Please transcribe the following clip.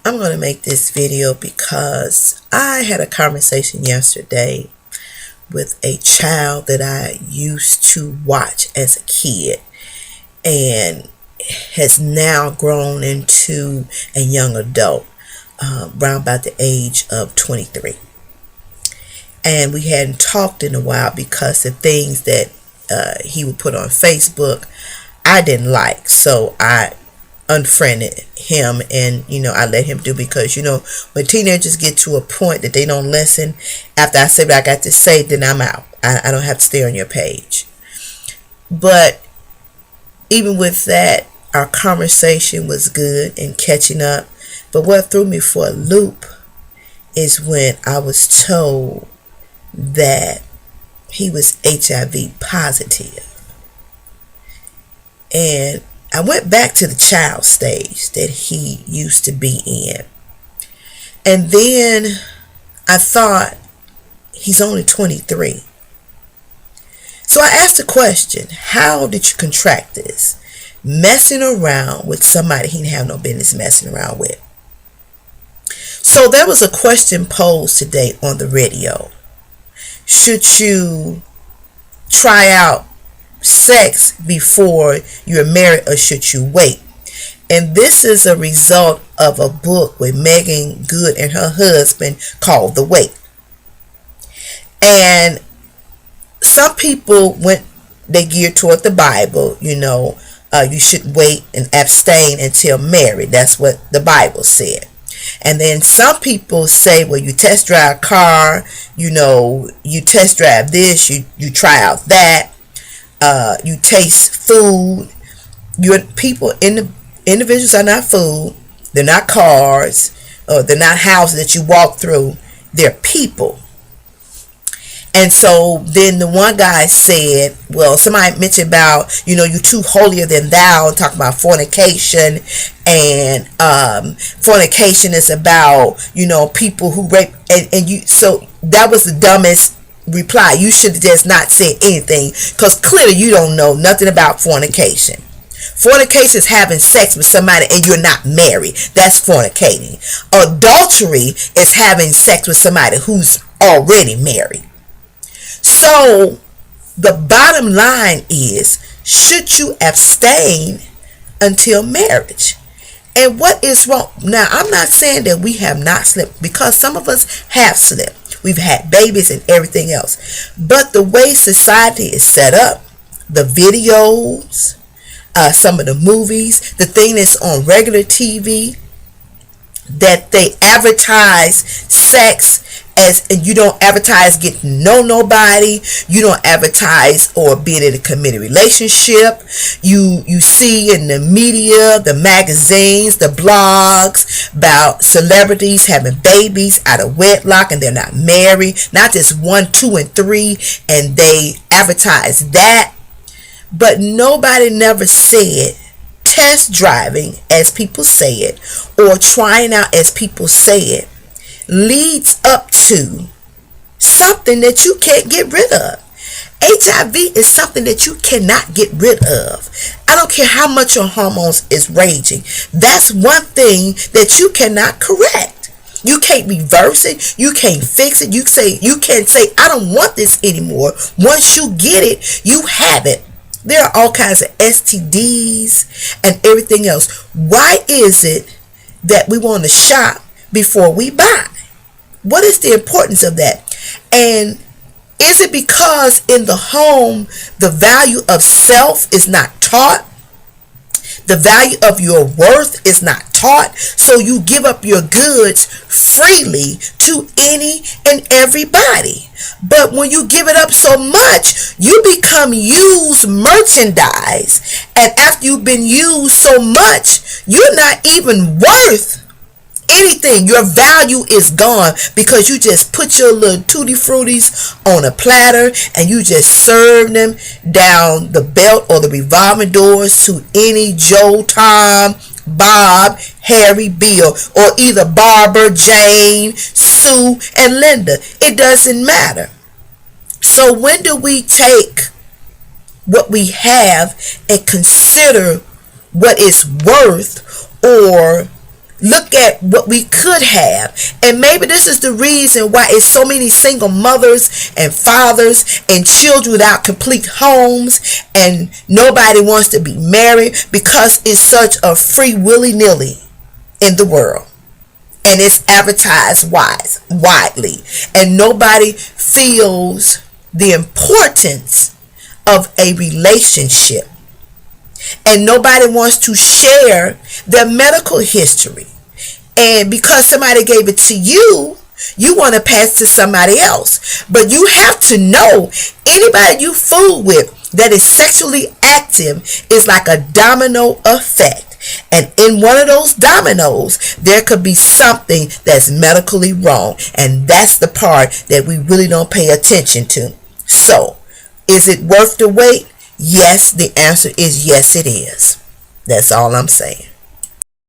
I'm going to make this video because I had a conversation yesterday with a child that I used to watch as a kid and has now grown into a young adult, around about the age of 23. And we hadn't talked in a while because the things that he would put on Facebook I didn't like. So I unfriended him, and I let him do, because when teenagers get to a point that they don't listen after I say what I got to say, then I'm out. I don't have to stay on your page. But even with that, our conversation was good and catching up. But what threw me for a loop is when I was told that he was HIV positive. And I went back to the child stage that he used to be in. And then I thought, he's only 23. So I asked the question, how did you contract this? Messing around with somebody he didn't have no business messing around with. So there was a question posed today on the radio. Should you try out sex before you're married, or should you wait? And this is a result of a book with Megan Good and her husband called The Wait. And some people they geared toward the Bible, you should wait and abstain until married. That's what the Bible said. And then some people say, well, you test drive a car, you test drive this, you try out that, you taste food. Individuals are not food, they're not cars, or they're not houses that you walk through, they're people. And so then the one guy said, well, somebody mentioned about, you're too holier than thou, and talking about fornication. And fornication is about, people who rape. So that was the dumbest reply. You should have just not said anything, because clearly you don't know nothing about fornication. Fornication is having sex with somebody and you're not married. That's fornicating. Adultery is having sex with somebody who's already married. So the bottom line is, should you abstain until marriage? And what is wrong? Now, I'm not saying that we have not slipped, because some of us have slipped. We've had babies and everything else. But the way society is set up, the videos, some of the movies, the thing that's on regular TV, that they advertise sex as, and you don't advertise getting to know nobody, you don't advertise or being in a committed relationship. You see in the media, the magazines, the blogs about celebrities having babies out of wedlock and they're not married, not just 1, 2, and 3, and they advertise that. But nobody never said test driving, as people say it, or trying out, as people say it, leads up to something that you can't get rid of. HIV is something that you cannot get rid of. I don't care how much your hormones is raging. That's one thing that you cannot correct. You can't reverse it. You can't fix it. You can't say, I don't want this anymore. Once you get it, you have it. There are all kinds of STDs and everything else. Why is it that we want to shop before we buy? What is the importance of that? And is it because in the home the value of self is not taught? The value of your worth is not taught, so you give up your goods freely to any and everybody. But when you give it up so much, you become used merchandise. And after you've been used so much, you're not even worth anything. Your value is gone, because you just put your little tutti fruities on a platter and you just serve them down the belt or the revolving doors to any Joe, Tom, Bob, Harry, Bill, or either Barbara, Jane, Sue, and Linda. It doesn't matter. So when do we take what we have and consider what it's worth, or look at what we could have. And maybe this is the reason why it's so many single mothers and fathers and children without complete homes, and nobody wants to be married, because it's such a free willy-nilly in the world, and it's advertised widely, and nobody feels the importance of a relationship, and nobody wants to share their medical history. And because somebody gave it to you, you want to pass to somebody else. But you have to know, anybody you fool with that is sexually active is like a domino effect. And in one of those dominoes, there could be something that's medically wrong. And that's the part that we really don't pay attention to. So, is it worth the wait? Yes, the answer is yes, it is. That's all I'm saying.